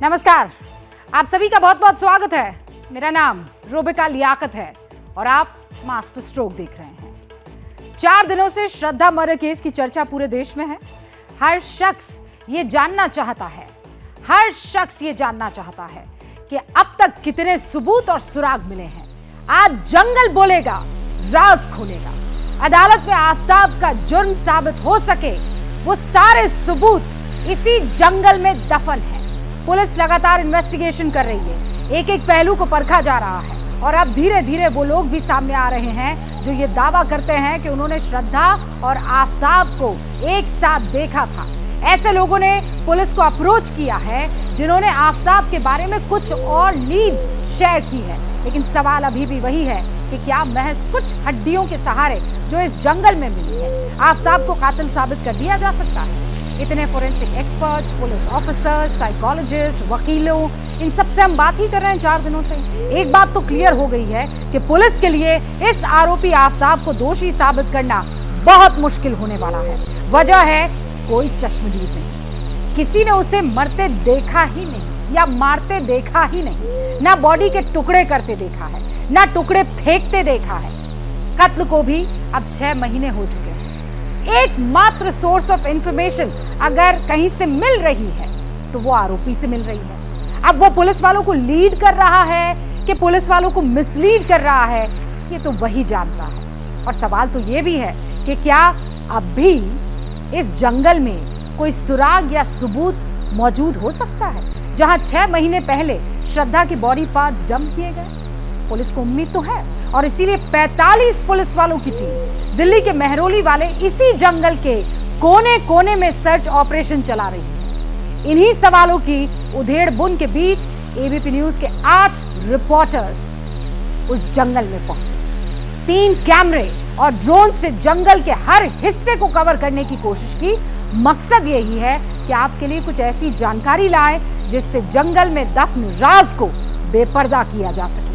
नमस्कार, आप सभी का बहुत बहुत स्वागत है। मेरा नाम रूबिका लियाकत है और आप मास्टर स्ट्रोक देख रहे हैं। 4 दिनों से श्रद्धा मर्डर केस की चर्चा पूरे देश में है। हर शख्स ये जानना चाहता है कि अब तक कितने सबूत और सुराग मिले हैं। आज जंगल बोलेगा, राज खोलेगा। अदालत में आफताब का जुर्म साबित हो सके, वो सारे सबूत इसी जंगल में दफन है। पुलिस लगातार इन्वेस्टिगेशन कर रही है, एक एक पहलू को परखा जा रहा है और अब धीरे धीरे वो लोग भी सामने आ रहे हैं जो ये दावा करते हैं कि उन्होंने श्रद्धा और आफताब को एक साथ देखा था। ऐसे लोगों ने पुलिस को अप्रोच किया है जिन्होंने आफताब के बारे में कुछ और लीड्स शेयर की है। लेकिन सवाल अभी भी वही है कि क्या महज कुछ हड्डियों के सहारे जो इस जंगल में मिली है, आफताब को कातिल साबित कर दिया जा सकता है? इतने forensic experts, police officers, psychologist, वकीलों, इन सबसे हम बात ही कर रहे हैं 4 दिनों से। एक बात तो क्लियर हो गई है कि पुलिस के लिए इस आरोपी आफताब को दोषी साबित करना बहुत मुश्किल होने वाला है। वजह है कोई चश्मदीद नहीं, किसी ने उसे मरते देखा ही नहीं या मारते देखा ही नहीं, ना बॉडी के टुकड़े करते देखा है, ना टुकड़े फेंकते देखा है। कत्ल को भी अब 6 महीने हो चुके हैं। एकमात्र सोर्स ऑफ इंफॉर्मेशन अगर कहीं से मिल रही है तो वो आरोपी से मिल रही है। अब वो पुलिस वालों को लीड कर रहा है कि पुलिस वालों को मिसलीड कर रहा है, ये तो वही जान रहा है। और सवाल तो ये भी है कि क्या अब भी इस जंगल में कोई सुराग या सबूत मौजूद हो सकता है जहां 6 महीने पहले श्रद्धा की बॉडी पार्ट्स डंप किए गए? पुलिस को उम्मीद तो है और इसीलिए 45 पुलिस वालों की टीम दिल्ली के मेहरौली वाले इसी जंगल के कोने कोने में सर्च ऑपरेशन चला रही है। इन्हीं सवालों की उधेड़-बुन के बीच एबीपी न्यूज के 8 रिपोर्टर्स उस जंगल में पहुंचे। 3 कैमरे और ड्रोन से जंगल के हर हिस्से को कवर करने की कोशिश की। मकसद यही है कि आपके लिए कुछ ऐसी जानकारी लाए जिससे जंगल में दफन राज को बेपर्दा किया जा सके।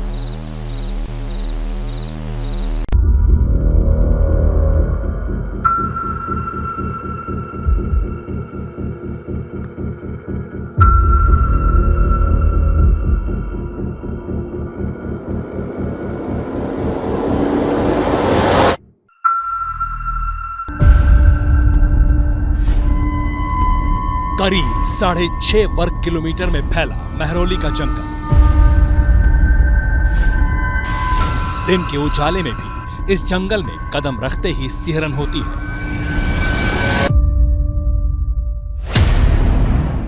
करीब 6.5 वर्ग किलोमीटर में फैला मेहरौली का जंगल। दिन के उजाले में भी इस जंगल में कदम रखते ही सिहरन होती है।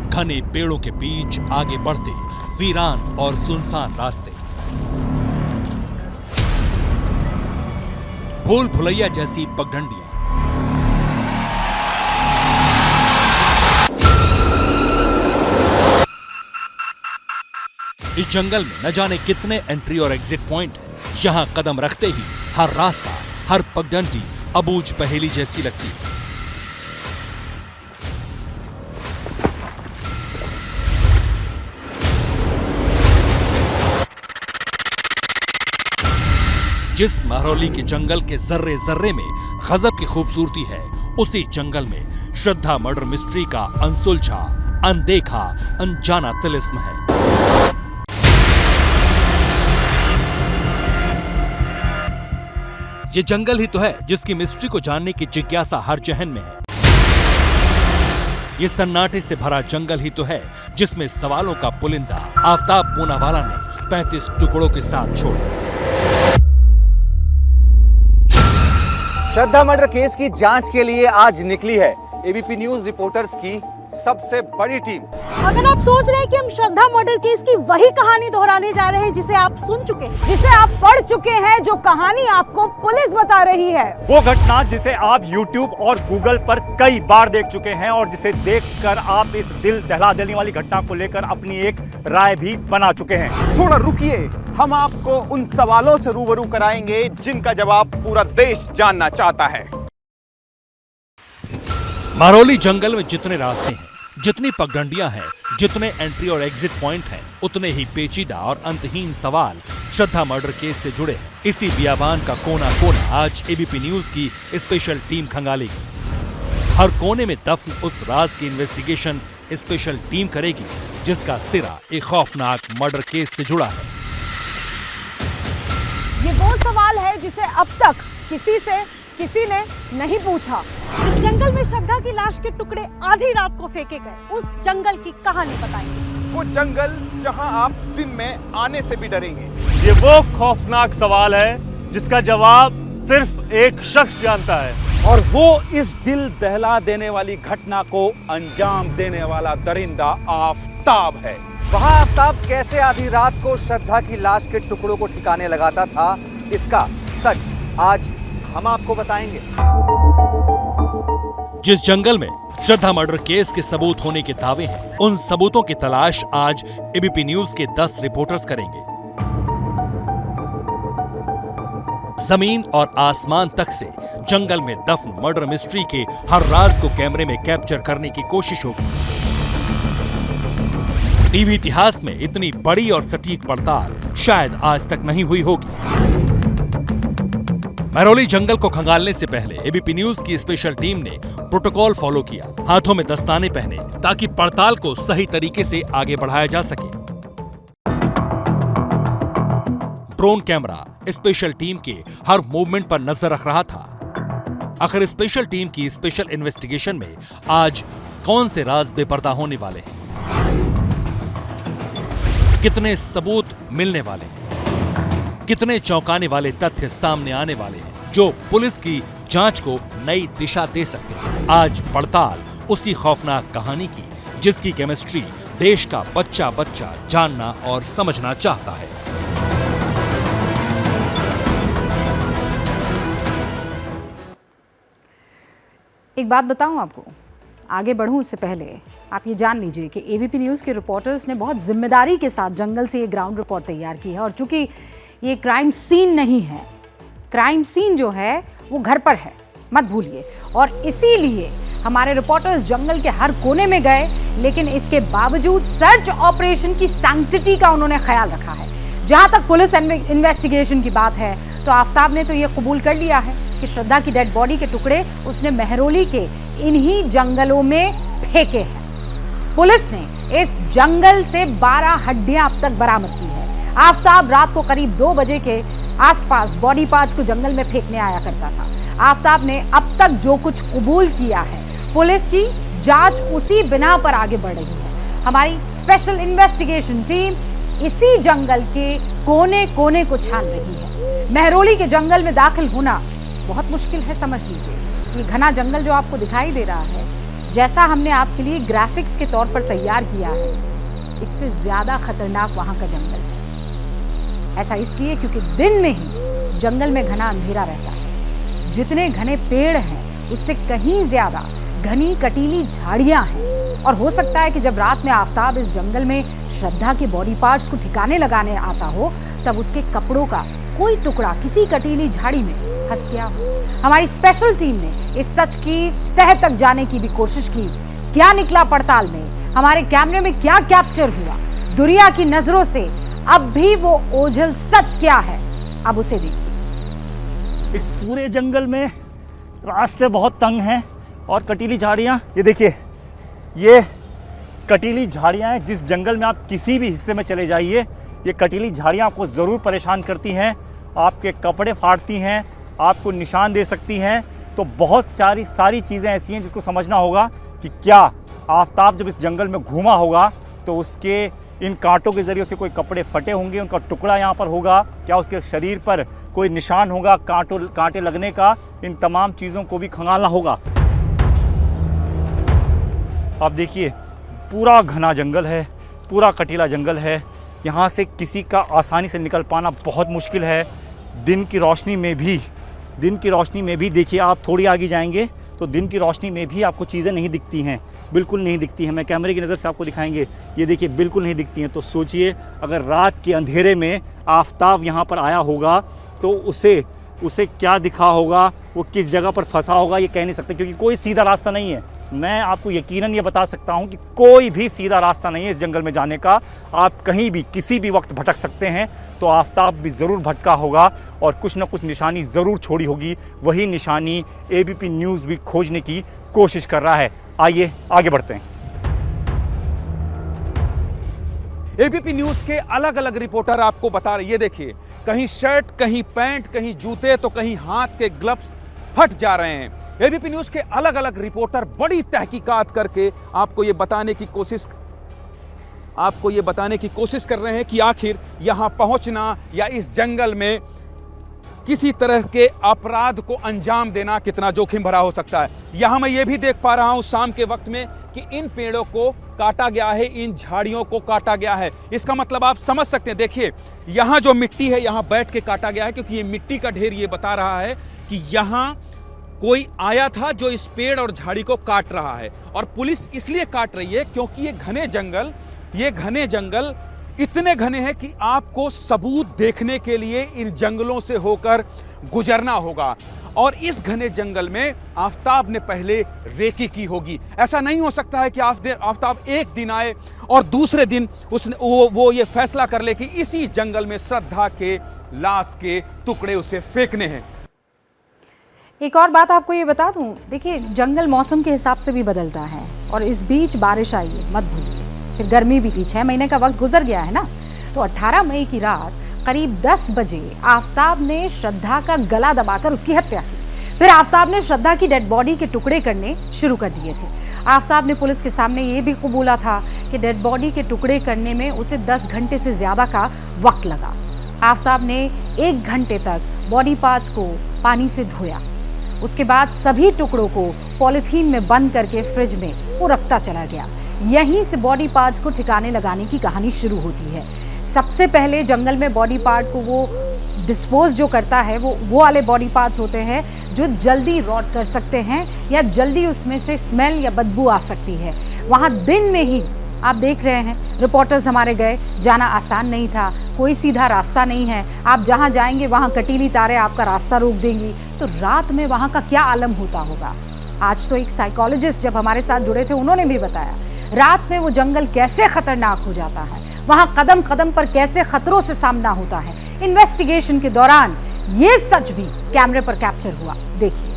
घने पेड़ों के बीच आगे बढ़ते वीरान और सुनसान रास्ते, भूल भुलैया जैसी पगडंडियां, इस जंगल में न जाने कितने एंट्री और एग्जिट पॉइंट हैं। यहां कदम रखते ही हर रास्ता, हर पगडंडी अबूझ पहेली जैसी लगती है। जिस मेहरौली के जंगल के जर्रे जर्रे में गजब की खूबसूरती है, उसी जंगल में श्रद्धा मर्डर मिस्ट्री का अनसुलझा, अनदेखा, अनजाना तिलिस्म है। ये जंगल ही तो है जिसकी मिस्ट्री को जानने की जिज्ञासा हर जहन में है। ये सन्नाटे से भरा जंगल ही तो है जिसमें सवालों का पुलिंदा आफताब पूनावाला ने 35 टुकड़ों के साथ छोड़ा। श्रद्धा मर्डर केस की जांच के लिए आज निकली है एबीपी न्यूज रिपोर्टर्स की सबसे बड़ी टीम। अगर आप सोच रहे हैं कि हम श्रद्धा मर्डर केस की वही कहानी दोहराने जा रहे हैं जिसे आप सुन चुके हैं, जिसे आप पढ़ चुके हैं, जो कहानी आपको पुलिस बता रही है, वो घटना जिसे आप YouTube और Google पर कई बार देख चुके हैं और जिसे देखकर आप इस दिल दहला देने वाली घटना को लेकर अपनी एक राय भी बना चुके हैं। थोड़ा रुकिए, हम आपको उन सवालों से रूबरू कराएंगे जिनका जवाब पूरा देश जानना चाहता है। मेहरौली जंगल में जितने रास्ते हैं, जितनी पगडंडियां हैं, जितने एंट्री और एग्जिट पॉइंट हैं, उतने ही पेचीदा और अंतहीन सवाल श्रद्धा मर्डर केस से जुड़े हैं। इसी बियाबान का कोना कोना आज एबीपी न्यूज की स्पेशल टीम खंगालेगी। हर कोने में दफन उस राज की इन्वेस्टिगेशन स्पेशल टीम करेगी, जिसका सिरा एक खौफनाक मर्डर केस से जुड़ा है। ये वो सवाल है जिसे अब तक किसी ने नहीं पूछा। जिस जंगल में श्रद्धा की लाश के टुकड़े आधी रात को फेंके गए, उस जंगल की कहानी बताएंगे। वो जंगल जहां आप दिन में आने से भी डरेंगे। ये वो खौफनाक सवाल है जिसका जवाब सिर्फ एक शख्स जानता है, और वो इस दिल दहला देने वाली घटना को अंजाम देने वाला दरिंदा आफताब है। वहां आफताब कैसे आधी रात को श्रद्धा की लाश के टुकड़ों को ठिकाने लगाता था, इसका सच आज हम आपको बताएंगे। जिस जंगल में श्रद्धा मर्डर केस के सबूत होने के दावे हैं, उन सबूतों की तलाश आज एबीपी न्यूज के 10 रिपोर्टर्स करेंगे। जमीन और आसमान तक से जंगल में दफन मर्डर मिस्ट्री के हर राज को कैमरे में कैप्चर करने की कोशिश होगी। टीवी इतिहास में इतनी बड़ी और सटीक पड़ताल शायद आज तक नहीं हुई होगी। महरौली जंगल को खंगालने से पहले एबीपी न्यूज की स्पेशल टीम ने प्रोटोकॉल फॉलो किया, हाथों में दस्ताने पहने ताकि पड़ताल को सही तरीके से आगे बढ़ाया जा सके। ड्रोन कैमरा स्पेशल टीम के हर मूवमेंट पर नजर रख रहा था। आखिर स्पेशल टीम की स्पेशल इन्वेस्टिगेशन में आज कौन से राज बेपर्दा होने वाले हैं, कितने सबूत मिलने वाले हैं, कितने चौंकाने वाले तथ्य सामने आने वाले हैं जो पुलिस की जांच को नई दिशा दे सकते हैं। आज पड़ताल उसी खौफनाक कहानी की जिसकी केमिस्ट्री देश का बच्चा बच्चा जानना और समझना चाहता है। एक बात बताऊं आपको, आगे बढ़ूं उससे पहले आप ये जान लीजिए कि एबीपी न्यूज़ के रिपोर्टर्स ने बहुत जिम्मेदारी के साथ जंगल से ये ग्राउंड रिपोर्ट तैयार की है। और चूंकि ये क्राइम सीन नहीं है, क्राइम सीन जो है वो घर पर है, मत भूलिए। और इसीलिए हमारे रिपोर्टर्स जंगल के हर कोने में गए, लेकिन इसके बावजूद सर्च ऑपरेशन की सैंक्टिटी का उन्होंने ख्याल रखा है। जहां तक पुलिस इन्वेस्टिगेशन की बात है, तो आफताब ने तो ये कबूल कर लिया है कि श्रद्धा की डेड बॉडी के टुकड़े उसने महरौली के इन्हीं जंगलों में फेंके हैं। पुलिस ने इस जंगल से 12 हड्डियां अब तक बरामद की है। आफताब रात को करीब 2 बजे के आसपास बॉडी पार्ट्स को जंगल में फेंकने आया करता था। आफताब ने अब तक जो कुछ कबूल किया है, पुलिस की जांच उसी बिना पर आगे बढ़ रही है। हमारी स्पेशल इन्वेस्टिगेशन टीम इसी जंगल के कोने कोने को छान रही है। महरौली के जंगल में दाखिल होना बहुत मुश्किल है, समझ लीजिए। ये घना जंगल जो आपको दिखाई दे रहा है, जैसा हमने आपके लिए ग्राफिक्स के तौर पर तैयार किया है, इससे ज्यादा खतरनाक वहां का जंगल है। ऐसा इसलिए क्योंकि दिन में ही जंगल में घना अंधेरा रहता है। जितने घने पेड़ हैं उससे कहीं ज्यादा घनी कटीली झाड़ियां हैं। और हो सकता है कि जब रात में आफताब इस जंगल में श्रद्धा के बॉडी पार्ट्स को ठिकाने लगाने आता हो, तब उसके कपड़ों का कोई टुकड़ा किसी कटीली झाड़ी में फंस गया हो। हमारी स्पेशल टीम ने इस सच की तह तक जाने की भी कोशिश की। क्या निकला पड़ताल में, हमारे कैमरे में क्या कैप्चर हुआ, दुनिया की नजरों से अब भी वो ओझल सच क्या है, अब उसे देखिए। इस पूरे जंगल में रास्ते बहुत तंग हैं और कटीली झाड़ियाँ, ये देखिए, ये कटीली झाड़ियाँ हैं। जिस जंगल में आप किसी भी हिस्से में चले जाइए, ये कटीली झाड़ियाँ आपको ज़रूर परेशान करती हैं, आपके कपड़े फाड़ती हैं, आपको निशान दे सकती हैं। तो बहुत सारी चीज़ें ऐसी हैं जिसको समझना होगा कि क्या आफताब जब इस जंगल में घूमा होगा तो उसके इन कांटों के ज़रिए उसके कोई कपड़े फटे होंगे, उनका टुकड़ा यहाँ पर होगा, क्या उसके शरीर पर कोई निशान होगा कांटे लगने का। इन तमाम चीज़ों को भी खंगालना होगा। आप देखिए, पूरा घना जंगल है, पूरा कटीला जंगल है। यहाँ से किसी का आसानी से निकल पाना बहुत मुश्किल है। दिन की रोशनी में भी देखिए, आप थोड़ी आगे जाएंगे तो दिन की रोशनी में भी आपको चीज़ें नहीं दिखती हैं, बिल्कुल नहीं दिखती हैं। मैं कैमरे की नज़र से आपको दिखाएंगे, ये देखिए, बिल्कुल नहीं दिखती हैं। तो सोचिए, अगर रात के अंधेरे में आफताब यहाँ पर आया होगा तो उसे क्या दिखा होगा, वो किस जगह पर फंसा होगा, ये कह नहीं सकते, क्योंकि कोई सीधा रास्ता नहीं है। मैं आपको यकीनन ये बता सकता हूँ कि कोई भी सीधा रास्ता नहीं है इस जंगल में जाने का। आप कहीं भी किसी भी वक्त भटक सकते हैं। तो आफताब भी ज़रूर भटका होगा और कुछ ना कुछ निशानी ज़रूर छोड़ी होगी। वही निशानी एबीपी न्यूज़ भी खोजने की कोशिश कर रहा है। आइए आगे बढ़ते हैं। एबीपी न्यूज के अलग अलग रिपोर्टर आपको बता रहे, ये देखिए, कहीं शर्ट, कहीं पैंट, कहीं जूते, तो कहीं हाथ के ग्लव्स फट जा रहे हैं। एबीपी न्यूज के अलग अलग रिपोर्टर बड़ी तहकीकात करके आपको ये बताने की कोशिश कर रहे हैं कि आखिर यहां पहुंचना या इस जंगल में किसी तरह के अपराध को अंजाम देना कितना जोखिम भरा हो सकता है। यहां मैं ये भी देख पा रहा हूं शाम के वक्त में कि इन पेड़ों को काटा गया है, इन झाड़ियों को काटा गया है। इसका मतलब आप समझ सकते हैं, देखिए यहां जो मिट्टी है यहां बैठ के काटा गया है, क्योंकि ये मिट्टी का ढेर ये बता रहा है कि यहां कोई आया था जो इस पेड़ और झाड़ी को काट रहा है। और पुलिस इसलिए काट रही है क्योंकि ये घने जंगल इतने घने हैं कि आपको सबूत देखने के लिए इन जंगलों से होकर गुजरना होगा। और इस घने जंगल में आफताब ने पहले रेकी की होगी। ऐसा नहीं हो सकता है कि आफताब एक दिन आए और दूसरे दिन उसने वो ये फैसला कर ले कि इसी जंगल में श्रद्धा के लाश के टुकड़े उसे फेंकने हैं। एक और बात आपको ये बता दूं, देखिए जंगल मौसम के हिसाब से भी बदलता है और इस बीच बारिश आई है, मत भूलिए, फिर गर्मी भी थी, 6 महीने का वक्त गुजर गया है ना। तो 18 मई की रात करीब 10 बजे आफताब ने श्रद्धा का गला दबाकर उसकी हत्या की। फिर आफताब ने श्रद्धा की डेड बॉडी के टुकड़े करने शुरू कर दिए थे। आफताब ने पुलिस के सामने ये भी कबूला था कि डेड बॉडी के टुकड़े करने में उसे 10 घंटे से ज्यादा का वक्त लगा। आफताब ने 1 घंटे तक बॉडी पार्ट्स को पानी से धोया। उसके बाद सभी टुकड़ों को पॉलिथीन में बंद करके फ्रिज में वो रखता चला गया। यहीं से बॉडी पार्ट्स को ठिकाने लगाने की कहानी शुरू होती है। सबसे पहले जंगल में बॉडी पार्ट को वो डिस्पोज जो करता है वो वाले बॉडी पार्ट्स होते हैं जो जल्दी रॉट कर सकते हैं या जल्दी उसमें से स्मेल या बदबू आ सकती है। वहाँ दिन में ही आप देख रहे हैं, रिपोर्टर्स हमारे गए, जाना आसान नहीं था, कोई सीधा रास्ता नहीं है। आप जहाँ जाएंगे वहाँ कटीली तारें आपका रास्ता रोक देंगी, तो रात में वहाँ का क्या आलम होता होगा। आज तो एक साइकोलॉजिस्ट जब हमारे साथ जुड़े थे उन्होंने भी बताया रात में वो जंगल कैसे खतरनाक हो जाता है, वहाँ कदम कदम पर कैसे खतरों से सामना होता है। इन्वेस्टिगेशन के दौरान ये सच भी कैमरे पर कैप्चर हुआ, देखिए।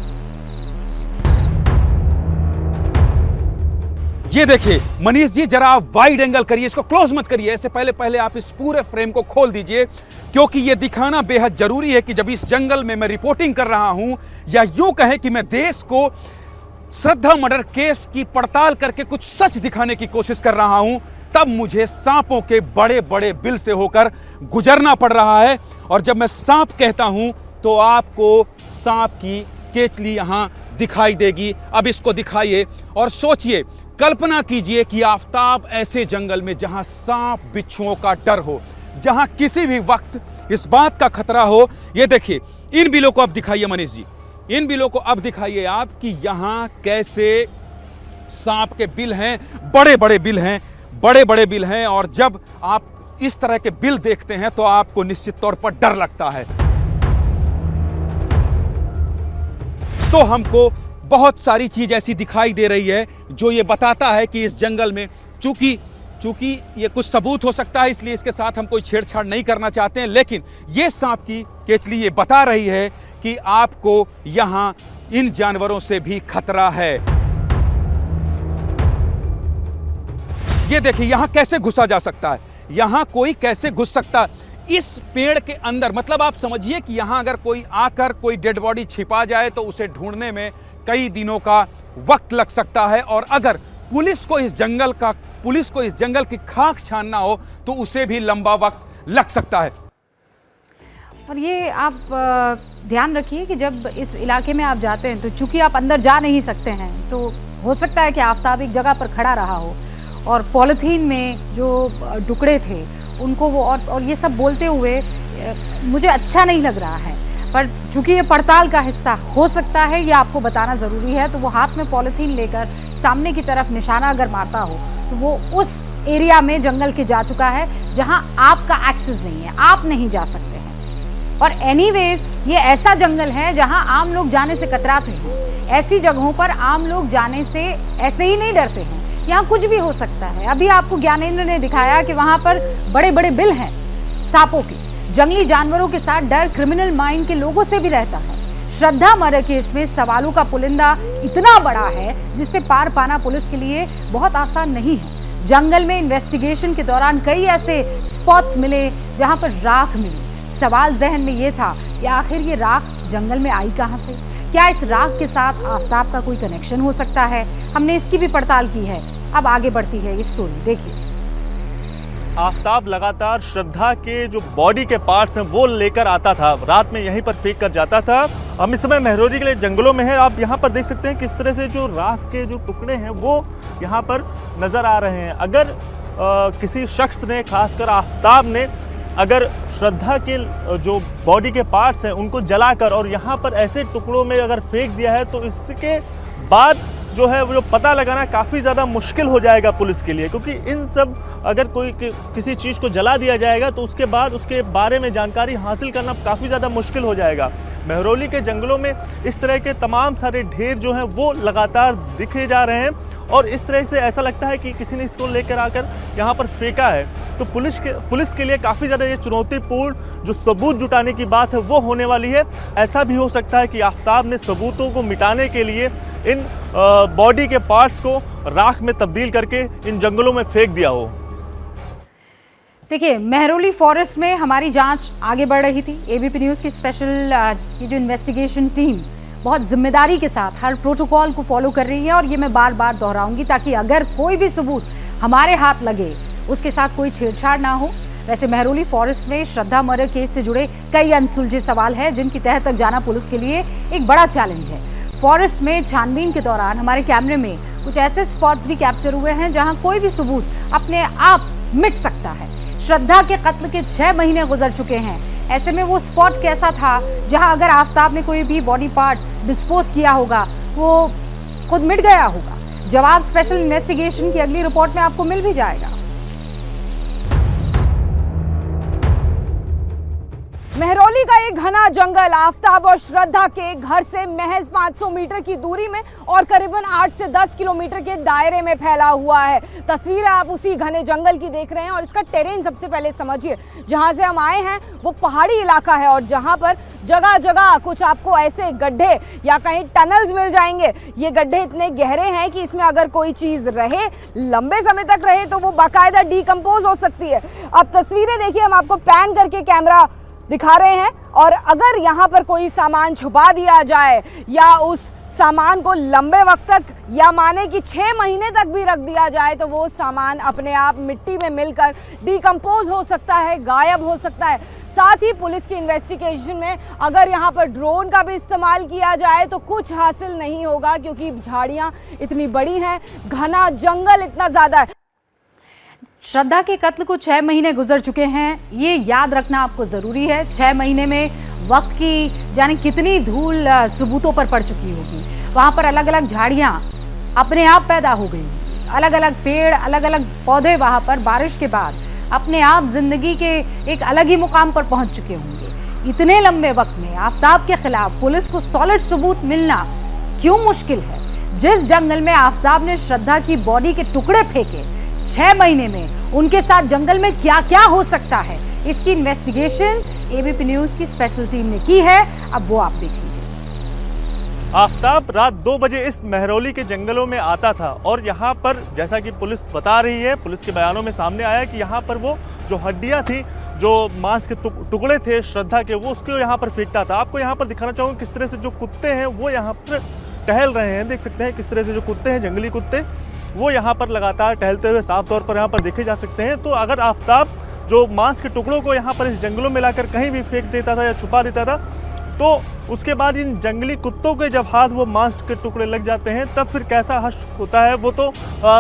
ये देखिए मनीष जी, जरा आप वाइड एंगल करिए, इसको क्लोज मत करिए, ऐसे पहले आप इस पूरे फ्रेम को खोल दीजिए, क्योंकि ये दिखाना बेहद जरूरी है कि जब इस जंगल में मैं रिपोर्टिंग कर रहा हूं, या यूं कहें कि मैं देश को श्रद्धा मर्डर केस की पड़ताल करके कुछ सच दिखाने की कोशिश कर रहा हूं, तब मुझे सांपों के बड़े बड़े बिल से होकर गुजरना पड़ रहा है। और जब मैं सांप कहता हूं तो आपको सांप की केचली यहां दिखाई देगी। अब इसको दिखाइए और सोचिए, कल्पना कीजिए कि आफताब ऐसे जंगल में जहां सांप बिच्छुओं का डर हो, जहां किसी भी वक्त इस बात का खतरा हो। ये देखिए, इन बिलों को अब दिखाइए मनीष जी, इन बिलों को अब दिखाइए आप कि यहां कैसे सांप के बिल हैं, बड़े बड़े बिल हैं। और जब आप इस तरह के बिल देखते हैं तो आपको निश्चित तौर पर डर लगता है। तो हमको बहुत सारी चीज ऐसी दिखाई दे रही है जो ये बताता है कि इस जंगल में, चूंकि ये कुछ सबूत हो सकता है इसलिए इसके साथ हम कोई छेड़छाड़ नहीं करना चाहते हैं, लेकिन ये सांप की केचली ये बता रही है कि आपको यहां इन जानवरों से भी खतरा है। ये देखिए यहां कैसे घुसा जा सकता है, यहां कोई कैसे घुस सकता है इस पेड़ के अंदर। मतलब आप समझिए कि यहां अगर कोई आकर कोई डेड बॉडी छिपा जाए तो उसे ढूंढने में कई दिनों का वक्त लग सकता है। और अगर पुलिस को इस जंगल की खाक छानना हो तो उसे भी लंबा वक्त लग सकता है। और ये आप ध्यान रखिए कि जब इस इलाके में आप जाते हैं तो चूंकि आप अंदर जा नहीं सकते हैं, तो हो सकता है कि आफताब एक जगह पर खड़ा रहा हो और पॉलिथीन में जो टुकड़े थे उनको वो और ये सब बोलते हुए मुझे अच्छा नहीं लग रहा है, पर चूंकि ये पड़ताल का हिस्सा हो सकता है, ये आपको बताना ज़रूरी है। तो वो हाथ में पॉलिथीन लेकर सामने की तरफ निशाना अगर मारता हो तो वो उस एरिया में जंगल के जा चुका है जहां आपका एक्सेस नहीं है, आप नहीं जा सकते हैं। और एनीवेज ये ऐसा जंगल है जहां आम लोग जाने से कतराते हैं। ऐसी जगहों पर आम लोग जाने से ऐसे ही नहीं डरते हैं, यहाँ कुछ भी हो सकता है। अभी आपको ज्ञानेंद्र ने दिखाया कि वहां पर बड़े बड़े बिल हैं सांपों के। जंगली जानवरों के साथ डर क्रिमिनल माइंड के लोगों से भी रहता है। श्रद्धा मर्डर केस में सवालों का पुलिंदा इतना बड़ा है जिससे पार पाना पुलिस के लिए बहुत आसान नहीं है। जंगल में इन्वेस्टिगेशन के दौरान कई ऐसे स्पॉट्स मिले जहां पर राख मिली। सवाल जहन में ये था कि आखिर ये राख जंगल में आई कहां से? क्या इस राख के साथ आफताब का कोई कनेक्शन हो सकता है? हमने इसकी भी पड़ताल की है। अब आगे बढ़ती है ये स्टोरी, देखिए। आफताब लगातार श्रद्धा के जो बॉडी के पार्ट्स हैं वो लेकर आता था, रात में यहीं पर फेंक कर जाता था। हम इस समय महरौली के लिए जंगलों में हैं। आप यहाँ पर देख सकते हैं किस तरह से जो राख के जो टुकड़े हैं वो यहाँ पर नज़र आ रहे हैं। अगर किसी शख्स ने, खासकर आफताब ने, अगर श्रद्धा के जो बॉडी के पार्ट्स हैं उनको जलाकर और यहाँ पर ऐसे टुकड़ों में अगर फेंक दिया है तो इसके बाद जो है वो पता लगाना काफ़ी ज़्यादा मुश्किल हो जाएगा पुलिस के लिए, क्योंकि इन सब अगर कोई किसी चीज़ को जला दिया जाएगा तो उसके बाद उसके बारे में जानकारी हासिल करना काफ़ी ज़्यादा मुश्किल हो जाएगा। महरौली के जंगलों में इस तरह के तमाम सारे ढेर जो हैं वो लगातार दिखे जा रहे हैं और इस तरह से ऐसा लगता है कि किसी ने इसको लेकर आकर यहाँ पर फेंका है। तो पुलिस के लिए काफ़ी ज़्यादा ये चुनौतीपूर्ण जो सबूत जुटाने की बात है वो होने वाली है। ऐसा भी हो सकता है कि आफताब ने सबूतों को मिटाने के लिए इन बॉडी के पार्ट्स को राख में तब्दील करके इन जंगलों में फेंक दिया हो। देखिए, महरौली फॉरेस्ट में हमारी जांच आगे बढ़ रही थी। एबीपी न्यूज़ की स्पेशल ये जो इन्वेस्टिगेशन टीम बहुत जिम्मेदारी के साथ हर प्रोटोकॉल को फॉलो कर रही है और ये मैं बार बार दोहराऊंगी ताकि अगर कोई भी सबूत हमारे हाथ लगे उसके साथ कोई छेड़छाड़ ना हो। वैसे महरौली फॉरेस्ट में श्रद्धा मर्डर केस से जुड़े कई अनसुलझे सवाल हैं जिनकी तह तक जाना पुलिस के लिए एक बड़ा चैलेंज है। फॉरेस्ट में छानबीन के दौरान हमारे कैमरे में कुछ ऐसे स्पॉट्स भी कैप्चर हुए हैं जहां कोई भी सबूत अपने आप मिट सकता है। श्रद्धा के कत्ल के 6 महीने गुजर चुके हैं। ऐसे में वो स्पॉट कैसा था जहां अगर आफताब ने कोई भी बॉडी पार्ट डिस्पोज किया होगा वो खुद मिट गया होगा? जवाब स्पेशल इन्वेस्टिगेशन की अगली रिपोर्ट में आपको मिल भी जाएगा। महरौली का एक घना जंगल आफताब और श्रद्धा के घर से महज 500 मीटर की दूरी में और करीबन 8 से 10 किलोमीटर के दायरे में फैला हुआ है। तस्वीरें आप उसी घने जंगल की देख रहे हैं और इसका टेरेन सबसे पहले समझिए। जहां से हम आए हैं वो पहाड़ी इलाका है और जहां पर जगह जगह कुछ आपको ऐसे गड्ढे या कहीं टनल्स मिल जाएंगे। ये गड्ढे इतने गहरे हैं कि इसमें अगर कोई चीज़ रहे, लंबे समय तक रहे, तो वो बाकायदा डिकम्पोज हो सकती है। अब तस्वीरें देखिए, हम आपको पैन करके कैमरा दिखा रहे हैं और अगर यहाँ पर कोई सामान छुपा दिया जाए या उस सामान को लंबे वक्त तक या माने कि 6 महीने तक भी रख दिया जाए तो वो सामान अपने आप मिट्टी में मिलकर डिकम्पोज हो सकता है, गायब हो सकता है। साथ ही पुलिस की इन्वेस्टिगेशन में अगर यहाँ पर ड्रोन का भी इस्तेमाल किया जाए तो कुछ हासिल नहीं होगा क्योंकि झाड़ियाँ इतनी बड़ी हैं, घना जंगल इतना ज़्यादा है। श्रद्धा के कत्ल को 6 महीने गुजर चुके हैं, ये याद रखना आपको जरूरी है। 6 महीने में वक्त की जाने कितनी धूल सबूतों पर पड़ चुकी होगी। वहां पर अलग अलग झाड़ियां अपने आप पैदा हो गई, अलग अलग पेड़, अलग अलग पौधे वहां पर बारिश के बाद अपने आप जिंदगी के एक अलग ही मुकाम पर पहुंच चुके होंगे। इतने लंबे वक्त में आफताब के खिलाफ पुलिस को सॉलिड सबूत मिलना क्यों मुश्किल है? जिस जंगल में आफताब ने श्रद्धा की बॉडी के टुकड़े फेंके, 6 महीने में उनके साथ जंगल में क्या क्या हो सकता है, इसकी इन्वेस्टिगेशन एबीपी न्यूज़ की स्पेशल टीम ने की है। अब वो आप देख लीजिए। आफताब रात 2 बजे इस महरौली के जंगलों में आता था और यहाँ पर जैसा कि पुलिस बता रही है, पुलिस के बयानों में सामने आया कि यहाँ पर वो जो हड्डियाँ थी, जो मांस के टुकड़े थे श्रद्धा के, वो उसको यहाँ पर फेंकता था। आपको यहाँ पर दिखाना चाहूँगा किस तरह से जो कुत्ते हैं वो यहाँ पर टहल रहे हैं। देख सकते हैं किस तरह से जो कुत्ते हैं, जंगली कुत्ते, वो यहाँ पर लगातार टहलते हुए साफ तौर पर यहाँ पर देखे जा सकते हैं। तो अगर आफताब जो मांस के टुकड़ों को यहाँ पर इस जंगलों में लाकर कहीं भी फेंक देता था या छुपा देता था तो उसके बाद इन जंगली कुत्तों के जब हाथ वो मांस के टुकड़े लग जाते हैं तब फिर कैसा हश्र होता है वो तो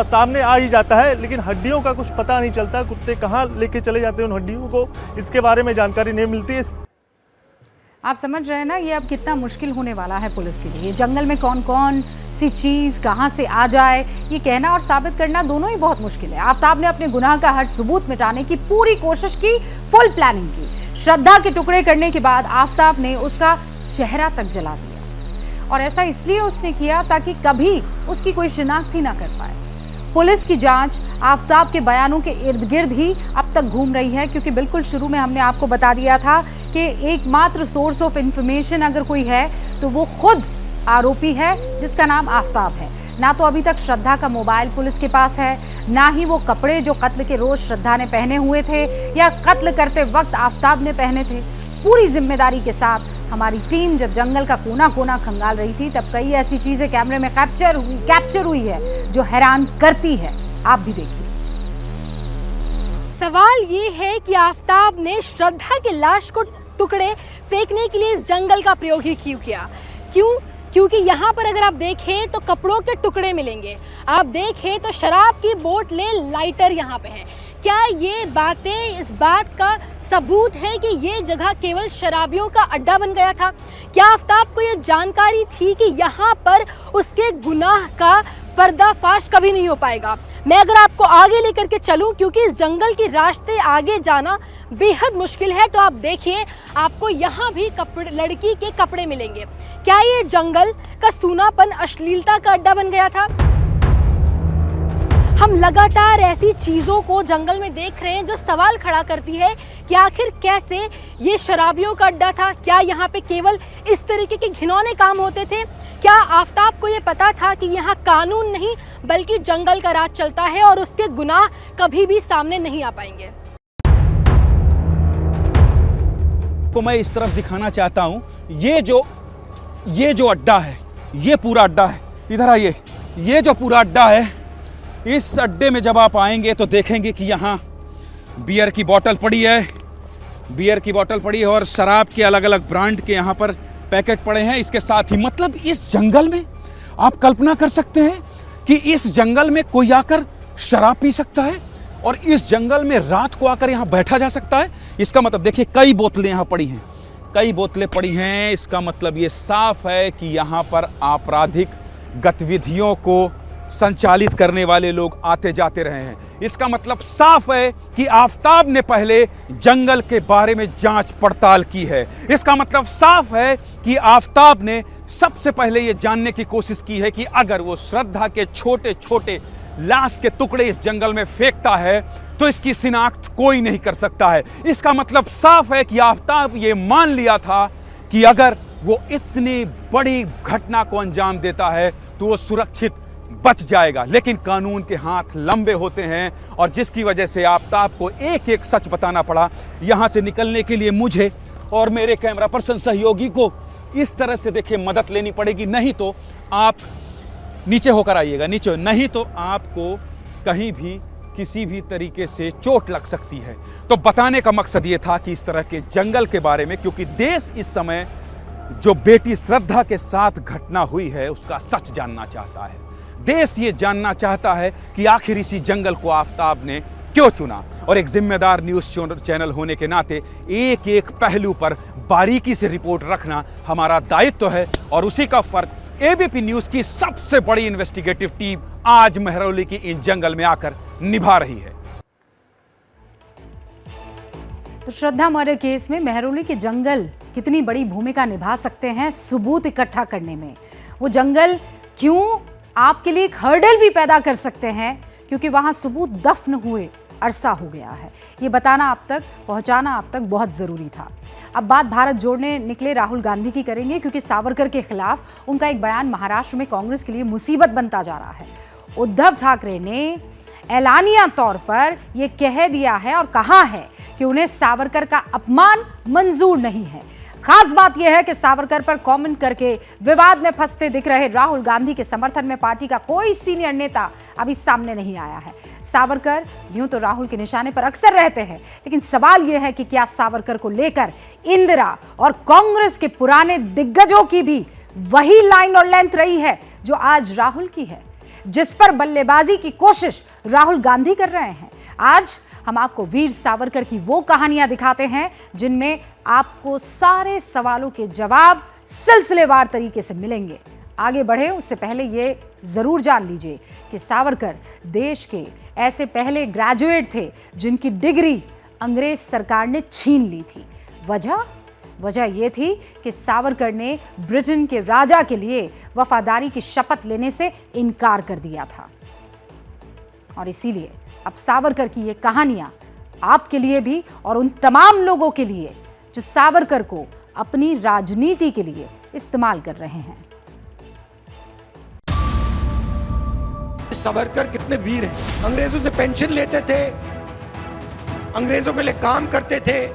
सामने आ ही जाता है। लेकिन हड्डियों का कुछ पता नहीं चलता, कुत्ते कहाँ लेके चले जाते हैं उन हड्डियों को, इसके बारे में जानकारी नहीं मिलती है। आप समझ रहे हैं ना, ये अब कितना मुश्किल होने वाला है पुलिस के लिए। जंगल में कौन कौन सी चीज़ कहाँ से आ जाए ये कहना और साबित करना दोनों ही बहुत मुश्किल है। आफताब ने अपने गुनाह का हर सबूत मिटाने की पूरी कोशिश की, फुल प्लानिंग की। श्रद्धा के टुकड़े करने के बाद आफताब ने उसका चेहरा तक जला दिया और ऐसा इसलिए उसने किया ताकि कभी उसकी कोई शिनाख्त ही ना कर पाए। पुलिस की जांच आफताब के बयानों के इर्द गिर्द ही अब तक घूम रही है, क्योंकि बिल्कुल शुरू में हमने आपको बता दिया था कि एकमात्र सोर्स ऑफ इंफॉर्मेशन अगर कोई है तो वो खुद आरोपी है जिसका नाम आफताब है। ना तो अभी तक श्रद्धा का मोबाइल पुलिस के पास है, ना ही वो कपड़े जो कत्ल के रोज श्रद्धा ने पहने हुए थे या कत्ल करते वक्त आफताब ने पहने थे। पूरी जिम्मेदारी के साथ हमारी टीम जब जंगल का कोना कोना खंगाल रही थी तब कई ऐसी चीजें कैमरे में कैप्चर हुई है जो हैरान करती है। आप भी देखिए। सवाल ये है कि आफताब ने श्रद्धा की लाश को टुकड़े फेंकने के लिए इस जंगल का प्रयोग ही क्यों किया? क्योंकि यहाँ पर अगर आप देखें तो कपड़ों के टुकड़े मिलेंगे, आप देखें तो शराब की बोतलें, लाइटर यहाँ पे हैं। क्या ये बातें इस बात का सबूत है कि ये जगह केवल शराबियों का अड्डा बन गया था? क्या आफताब को ये जानकारी थी कि यहाँ पर उसके गुनाह का पर्दाफाश कभी नहीं हो पाएगा? मैं अगर आपको आगे लेकर के चलूं, क्योंकि इस जंगल के रास्ते आगे जाना बेहद मुश्किल है, तो आप देखिए आपको यहाँ भी लड़की के कपड़े मिलेंगे। क्या ये जंगल का सूनापन अश्लीलता का अड्डा बन गया था? हम लगातार ऐसी चीज़ों को जंगल में देख रहे हैं जो सवाल खड़ा करती है कि आखिर कैसे ये शराबियों का अड्डा था? क्या यहाँ पे केवल इस तरीके के घिनौने काम होते थे? क्या आफताब को ये पता था कि यहाँ कानून नहीं बल्कि जंगल का राज चलता है और उसके गुनाह कभी भी सामने नहीं आ पाएंगे? को मैं इस तरफ दिखाना चाहता हूँ, ये जो अड्डा है, ये पूरा अड्डा है। इधर आइए, ये जो पूरा अड्डा है, इस अड्डे में जब आप आएंगे तो देखेंगे कि यहाँ बियर की बोतल पड़ी है और शराब के अलग अलग ब्रांड के यहाँ पर पैकेट पड़े हैं। इसके साथ ही मतलब इस जंगल में आप कल्पना कर सकते हैं कि इस जंगल में कोई आकर शराब पी सकता है और इस जंगल में रात को आकर यहाँ बैठा जा सकता है। इसका मतलब देखिए, कई बोतलें यहाँ पड़ी हैं, इसका मतलब ये साफ है कि यहाँ पर आपराधिक गतिविधियों को संचालित करने वाले लोग आते जाते रहे हैं। इसका मतलब साफ है कि आफताब ने पहले जंगल के बारे में जांच पड़ताल की है। इसका मतलब साफ है कि आफताब ने सबसे पहले यह जानने की कोशिश की है कि अगर वो श्रद्धा के छोटे छोटे लाश के टुकड़े इस जंगल में फेंकता है तो इसकी शिनाख्त कोई नहीं कर सकता है। इसका मतलब साफ है कि आफताब ये मान लिया था कि अगर वो इतनी बड़ी घटना को अंजाम देता है तो वो सुरक्षित बच जाएगा। लेकिन कानून के हाथ लंबे होते हैं और जिसकी वजह से आफताब को एक एक सच बताना पड़ा। यहां से निकलने के लिए मुझे और मेरे कैमरा पर्सन सहयोगी को इस तरह से देखिए मदद लेनी पड़ेगी, नहीं तो आप नीचे होकर आइएगा, नीचे, नहीं तो आपको कहीं भी किसी भी तरीके से चोट लग सकती है। तो बताने का मकसद ये था कि इस तरह के जंगल के बारे में, क्योंकि देश इस समय जो बेटी श्रद्धा के साथ घटना हुई है उसका सच जानना चाहता है। देश ये जानना चाहता है कि आखिर इसी जंगल को आफताब ने क्यों चुना। और एक जिम्मेदार न्यूज़ चैनल होने के नाते एक एक पहलू पर बारीकी से रिपोर्ट रखना हमारा दायित्व है और उसी का फर्क एबीपी न्यूज़ की सबसे बड़ी इन्वेस्टिगेटिव टीम आज महरौली की इन जंगल में आकर निभा रही है। तो श्रद्धा मर्डर केस में महरौली के जंगल कितनी बड़ी भूमिका निभा सकते हैं सबूत इकट्ठा करने में? वो जंगल क्यों आपके लिए एक हर्डल भी पैदा कर सकते हैं, क्योंकि वहां सबूत दफन हुए अरसा हो गया है। ये बताना आप तक, पहुंचाना आप तक बहुत जरूरी था। अब बात भारत जोड़ने निकले राहुल गांधी की करेंगे, क्योंकि सावरकर के खिलाफ उनका एक बयान महाराष्ट्र में कांग्रेस के लिए मुसीबत बनता जा रहा है। उद्धव ठाकरे ने ऐलानिया तौर पर यह कह दिया है और कहा है कि उन्हें सावरकर का अपमान मंजूर नहीं है। खास बात यह है कि सावरकर पर कमेंट करके विवाद में फंसते दिख रहे राहुल गांधी के समर्थन में पार्टी का कोई सीनियर नेता अभी सामने नहीं आया है। सावरकर यूं तो राहुल के निशाने पर अक्सर रहते हैं, लेकिन सवाल यह है कि क्या सावरकर को लेकर इंदिरा और कांग्रेस के पुराने दिग्गजों की भी वही लाइन और लेंथ रही है जो आज राहुल की है, जिस पर बल्लेबाजी की कोशिश राहुल गांधी कर रहे हैं। आज हम आपको वीर सावरकर की वो कहानियां दिखाते हैं जिनमें आपको सारे सवालों के जवाब सिलसिलेवार तरीके से मिलेंगे। आगे बढ़े उससे पहले ये जरूर जान लीजिए कि सावरकर देश के ऐसे पहले ग्रेजुएट थे जिनकी डिग्री अंग्रेज सरकार ने छीन ली थी। वजह यह थी कि सावरकर ने ब्रिटेन के राजा के लिए वफादारी की शपथ लेने से इनकार कर दिया था। और इसीलिए अब सावरकर की ये कहानियां आपके लिए भी और उन तमाम लोगों के लिए जो सावरकर को अपनी राजनीति के लिए इस्तेमाल कर रहे हैं। सावरकर कितने वीर हैं। अंग्रेजों से पेंशन लेते थे, अंग्रेजों के लिए काम करते थे।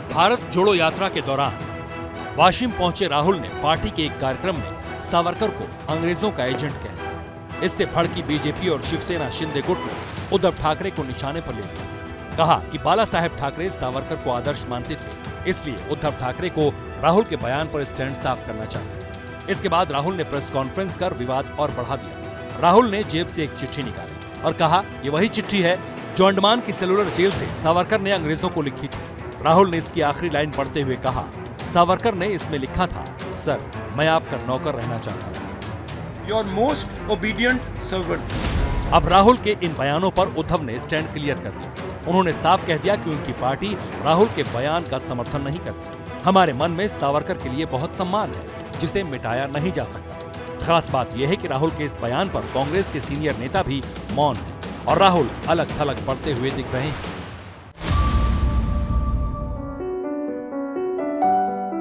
भारत जोड़ो यात्रा के दौरान वाशिम पहुंचे राहुल ने पार्टी के एक कार्यक्रम में सावरकर को अंग्रेजों का एजेंट कह दिया। इससे भड़की बीजेपी और शिवसेना शिंदे गुट ने उद्धव ठाकरे को निशाने पर ले लिया। कहा कि बाला साहेब ठाकरे सावरकर को आदर्श मानते थे, इसलिए उद्धव ठाकरे को राहुल के बयान पर स्टैंड साफ करना चाहिए। इसके बाद राहुल ने प्रेस कॉन्फ्रेंस कर विवाद और बढ़ा दिया। राहुल ने जेब से एक चिट्ठी निकाली और कहा, ये वही चिट्ठी है जो अंडमान की सेलुलर जेल से सावरकर ने अंग्रेजों को लिखी थी। राहुल ने इसकी आखिरी लाइन पढ़ते हुए कहा, सावरकर ने इसमें लिखा था, सर मैं आपका नौकर रहना चाहता हूँ। Your most obedient servant. अब राहुल के इन बयानों पर उद्धव ने स्टैंड क्लियर कर दिया। उन्होंने साफ कह दिया कि उनकी पार्टी राहुल के बयान का समर्थन नहीं करती। हमारे मन में सावरकर के लिए बहुत सम्मान है जिसे मिटाया नहीं जा सकता। खास बात यह है कि राहुल के इस बयान पर कांग्रेस के सीनियर नेता भी मौन हैं और राहुल अलग थलग पढ़ते हुए दिख रहे हैं।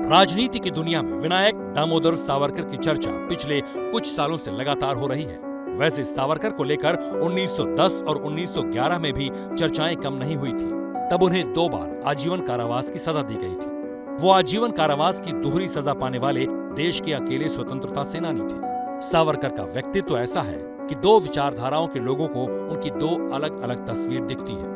राजनीति की दुनिया में विनायक दामोदर सावरकर की चर्चा पिछले कुछ सालों से लगातार हो रही है। वैसे सावरकर को लेकर 1910 और 1911 में भी चर्चाएं कम नहीं हुई थी। तब उन्हें 2 बार आजीवन कारावास की सजा दी गई थी। वो आजीवन कारावास की दोहरी सजा पाने वाले देश के अकेले स्वतंत्रता सेनानी थे। सावरकर का व्यक्तित्व ऐसा है कि 2 विचारधाराओं के लोगों को उनकी 2 अलग अलग तस्वीर दिखती है।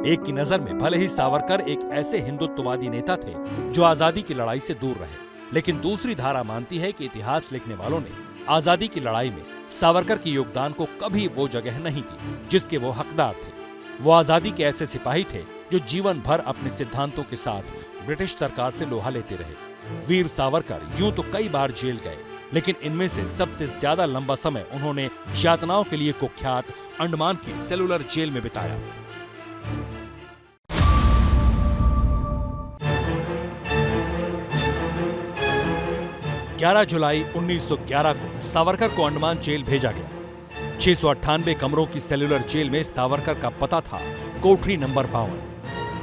एक की नजर में भले ही सावरकर एक ऐसे हिंदुत्ववादी नेता थे जो आजादी की लड़ाई से दूर रहे, लेकिन दूसरी धारा मानती है कि इतिहास लिखने वालों ने आजादी की लड़ाई में सावरकर के योगदान को कभी वो जगह नहीं दी जिसके वो हकदार थे। वो आजादी के ऐसे सिपाही थे जो जीवन भर अपने सिद्धांतों के साथ ब्रिटिश सरकार से लोहा लेते रहे। वीर सावरकर यूं तो कई बार जेल गए, लेकिन इनमें से सबसे ज्यादा लंबा समय उन्होंने यातनाओं के लिए कुख्यात अंडमान की सेलुलर जेल में बिताया। 11 जुलाई 1911 को सावरकर को अंडमान जेल भेजा गया। 698 कमरों की सेलुलर जेल में सावरकर का पता था कोठरी नंबर 52।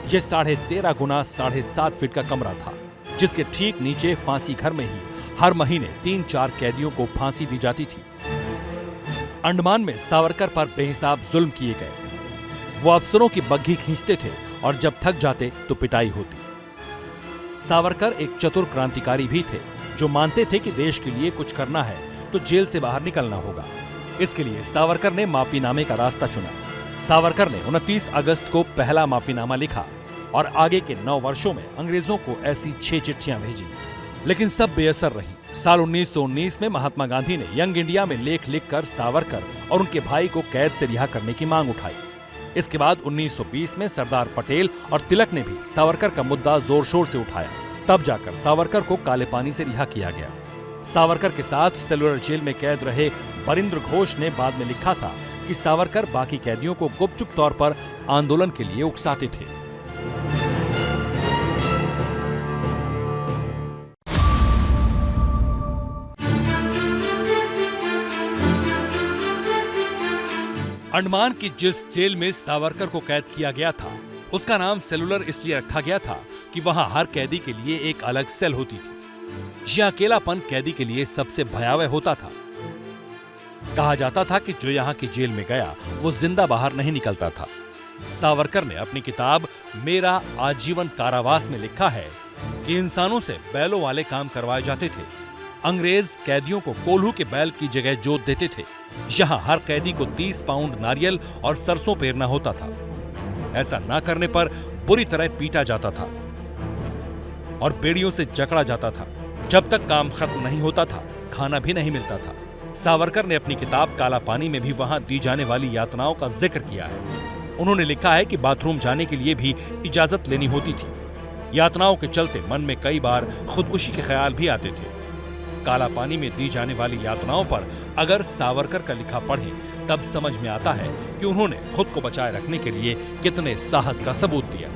यह 13.5 गुना 7.5 फीट का कमरा था, जिसके ठीक नीचे फांसी घर में ही हर महीने 3-4 कैदियों को फांसी दी जाती थी। अंडमान में सावरकर पर बेहिसाब जुल्म किए गए। वो अफसरों की बग्घी खींचते थे और जब थक जाते तो पिटाई होती। सावरकर एक चतुर क्रांतिकारी भी थे जो मानते थे कि देश के लिए कुछ करना है तो जेल से बाहर निकलना होगा। इसके लिए सावरकर ने माफीनामे का रास्ता चुना। सावरकर ने 29 अगस्त को पहला माफीनामा लिखा और आगे के 9 वर्षों में अंग्रेजों को ऐसी 6 चिट्ठियां भेजी, लेकिन सब बेअसर रही। साल 1919 में महात्मा गांधी ने यंग इंडिया में लेख लिखकर सावरकर और उनके भाई को कैद से रिहा करने की मांग उठाई। इसके बाद 1920 में सरदार पटेल और तिलक ने भी सावरकर का मुद्दा जोर शोर से उठाया। तब जाकर सावरकर को काले पानी से रिहा किया गया। सावरकर के साथ सेलुलर जेल में कैद रहे बरिंद्र घोष ने बाद में लिखा था कि सावरकर बाकी कैदियों को गुपचुप तौर पर आंदोलन के लिए उकसाते थे। अंडमान की जिस जेल में सावरकर को कैद किया गया था उसका नाम सेलुलर इसलिए रखा गया था कि वहां हर कैदी के लिए एक अलग सेल होती थी। यह अकेलापन कैदी के लिए सबसे भयावह होता था। कहा जाता था कि जो यहाँ की जेल में गया वो जिंदा बाहर नहीं निकलता था। सावरकर ने अपनी किताब मेरा आजीवन कारावास में लिखा है कि इंसानों से बैलों वाले काम करवाए जाते थे। अंग्रेज कैदियों को कोल्हू के बैल की जगह जोत देते थे। यहाँ हर कैदी को 30 पाउंड नारियल और सरसों पेरना होता था। ऐसा ना करने पर बुरी तरह पीटा जाता था और बेड़ियों से जकड़ा जाता था। जब तक काम खत्म नहीं होता था खाना भी नहीं मिलता था। सावरकर ने अपनी किताब काला पानी में भी वहां दी जाने वाली यातनाओं का जिक्र किया है। उन्होंने लिखा है कि बाथरूम जाने के लिए भी इजाजत लेनी होती थी। यातनाओं के चलते मन में कई बार खुदकुशी के ख्याल भी आते थे। काला पानी में दी जाने वाली यातनाओं पर अगर सावरकर का लिखा पढ़ें तब समझ में आता है कि उन्होंने खुद को बचाए रखने के लिए कितने साहस का सबूत दिया।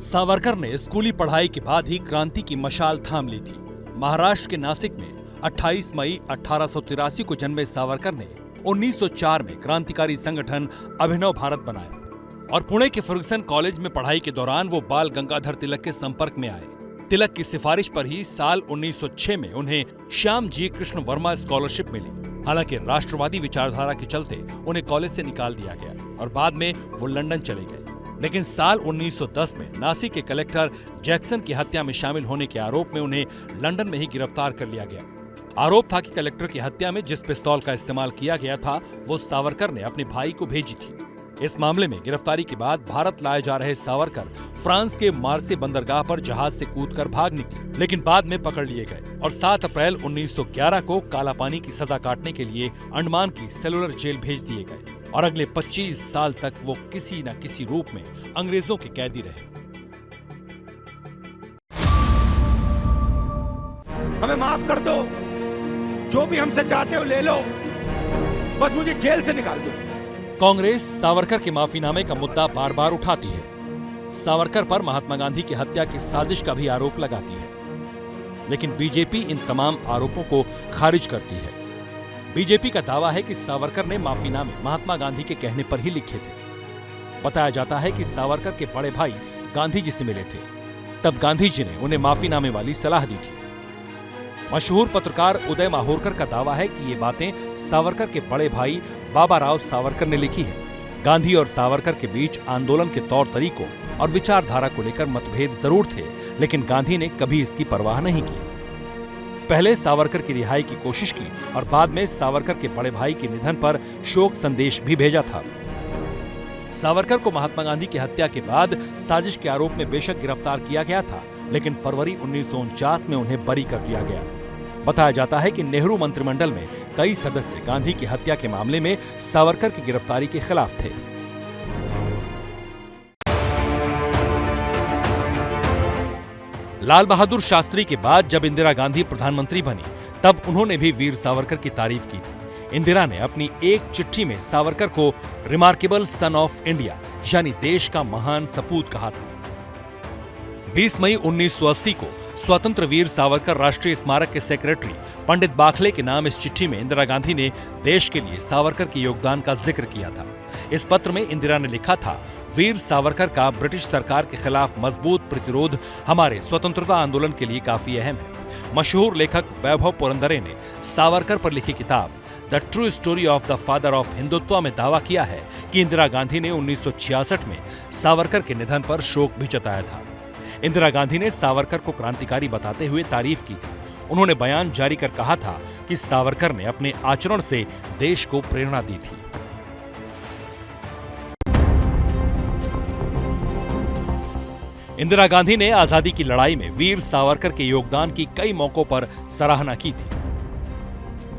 सावरकर ने स्कूली पढ़ाई के बाद ही क्रांति की मशाल थाम ली थी। महाराष्ट्र के नासिक में 28 मई 1883 को जन्मे सावरकर ने 1904 में क्रांतिकारी संगठन अभिनव भारत बनाया और पुणे के फर्गुसन कॉलेज में पढ़ाई के दौरान वो बाल गंगाधर तिलक के संपर्क में आए। तिलक की सिफारिश पर ही साल 1906 में उन्हें श्याम जी कृष्ण वर्मा स्कॉलरशिप मिली। हालांकि राष्ट्रवादी विचारधारा के चलते उन्हें कॉलेज से निकाल दिया गया और बाद में वो लंदन चले गए। लेकिन साल 1910 में नासिक के कलेक्टर जैक्सन की हत्या में शामिल होने के आरोप में उन्हें लंदन में ही गिरफ्तार कर लिया गया। आरोप था कि कलेक्टर की हत्या में जिस पिस्तौल का इस्तेमाल किया गया था वो सावरकर ने अपने भाई को भेजी थी। इस मामले में गिरफ्तारी के बाद भारत लाए जा रहे सावरकर फ्रांस के मार्से बंदरगाह पर जहाज से कूदकर भाग निकले, लेकिन बाद में पकड़ लिए गए और 7 अप्रैल 1911 को काला पानी की सजा काटने के लिए अंडमान की सेलुलर जेल भेज दिए गए और अगले 25 साल तक वो किसी न किसी रूप में अंग्रेजों के कैदी रहे। हमें माफ कर दो, जो भी हमसे चाहते हो ले लो, बस मुझे जेल से निकाल दो। कांग्रेस सावरकर के माफीनामे का मुद्दा बार बार उठाती है। सावरकर पर महात्मा गांधी की हत्या की साजिश का भी आरोप लगाती है, लेकिन बीजेपी इन तमाम आरोपों को खारिज करती है। बीजेपी का दावा है कि सावरकर ने माफीनामे महात्मा गांधी के कहने पर ही लिखे थे। बताया जाता है कि सावरकर के बड़े भाई गांधी जी से मिले थे, तब गांधी जी ने उन्हें माफीनामे वाली सलाह दी थी। मशहूर पत्रकार उदय माहोरकर का दावा है कि ये बातें सावरकर के बड़े भाई बाबा राव सावरकर ने लिखी है। गांधी और सावरकर के बीच आंदोलन के तौर तरीकों और विचारधारा को लेकर मतभेद जरूर थे, लेकिन गांधी ने कभी इसकी परवाह नहीं की। पहले सावरकर की रिहाई की कोशिश की और बाद में सावरकर के बड़े भाई के निधन पर शोक संदेश भी भेजा था। सावरकर को महात्मा गांधी की हत्या के बाद साजिश के आरोप में बेशक गिरफ्तार किया गया था, लेकिन फरवरी 1949 में उन्हें बरी कर दिया गया। बताया जाता है कि नेहरू मंत्रिमंडल में कई सदस्य गांधी की हत्या के मामले में सावरकर की गिरफ्तारी के खिलाफ थे। लाल बहादुर शास्त्री के बाद जब इंदिरा गांधी प्रधानमंत्री बनी, तब उन्होंने भी वीर सावरकर की तारीफ की थी। इंदिरा ने अपनी एक चिट्ठी में सावरकर को रिमार्केबल सन ऑफ इंडिया यानी देश का महान सपूत कहा था। 20 मई 1980 को स्वतंत्र वीर सावरकर राष्ट्रीय स्मारक के सेक्रेटरी पंडित बाखले के नाम इस चिट्ठी में इंदिरा गांधी ने देश के लिए सावरकर के योगदान का जिक्र किया था। इस पत्र में इंदिरा ने लिखा था, वीर सावरकर का ब्रिटिश सरकार के खिलाफ मजबूत प्रतिरोध हमारे स्वतंत्रता आंदोलन के लिए काफी अहम है। मशहूर लेखक वैभव पुरंदरे ने सावरकर पर लिखी किताब the true story of the father of Hindutva में दावा किया है कि इंदिरा गांधी ने 1966 में सावरकर के निधन पर शोक भी जताया था। इंदिरा गांधी ने सावरकर को क्रांतिकारी बताते हुए तारीफ की थी। उन्होंने बयान जारी कर कहा था कि सावरकर ने अपने आचरण से देश को प्रेरणा दी थी। इंदिरा गांधी ने आजादी की लड़ाई में वीर सावरकर के योगदान की कई मौकों पर सराहना की थी।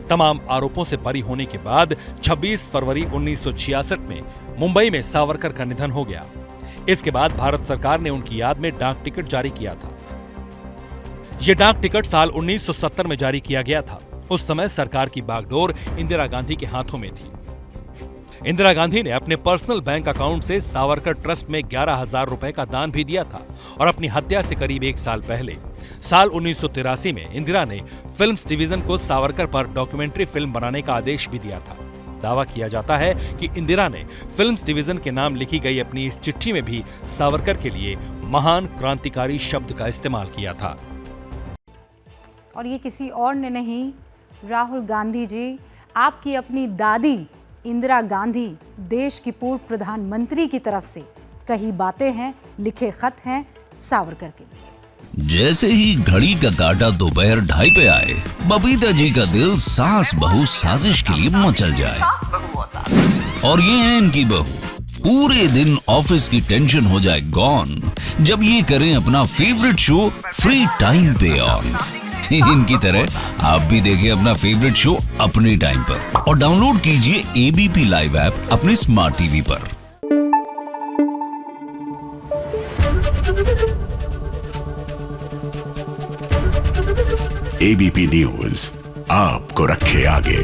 तमाम आरोपों से बरी होने के बाद 26 फरवरी 1966 में मुंबई में सावरकर का निधन हो गया। इसके बाद भारत सरकार ने उनकी याद में डाक टिकट जारी किया था। यह डाक टिकट साल 1970 में जारी किया गया था। उस समय सरकार की बागडोर इंदिरा गांधी के हाथों में थी। इंदिरा गांधी ने अपने पर्सनल बैंक अकाउंट से सावरकर ट्रस्ट में 11,000 रुपए का दान भी दिया था और अपनी हत्या से करीब 1 साल पहले साल 1983 में इंदिरा ने फिल्म्स डिवीजन को सावरकर पर डॉक्यूमेंट्री फिल्म बनाने का आदेश भी दिया था। दावा किया जाता है कि इंदिरा ने फिल्म्स डिवीजन के नाम लिखी गई अपनी इस चिट्ठी में भी सावरकर के लिए महान क्रांतिकारी शब्द का इस्तेमाल किया था। और ये किसी और ने नहीं, राहुल गांधी जी, आपकी अपनी दादी इंदिरा गांधी देश की पूर्व प्रधानमंत्री की तरफ से कही बातें हैं, लिखे खत हैं सावरकर के लिए। जैसे ही घड़ी का काटा दोपहर 2:30 पे आए, बबीता जी का दिल सास बहू साजिश के लिए मचल जाए। और ये है इनकी बहू, पूरे दिन ऑफिस की टेंशन हो जाए गॉन जब ये करें अपना फेवरेट शो फ्री टाइम पे ऑन। इनकी तरह आप भी देखिए अपना फेवरेट शो अपने टाइम पर और डाउनलोड कीजिए एबीपी लाइव ऐप अपने स्मार्ट टीवी पर। एबीपी न्यूज आपको रखे आगे।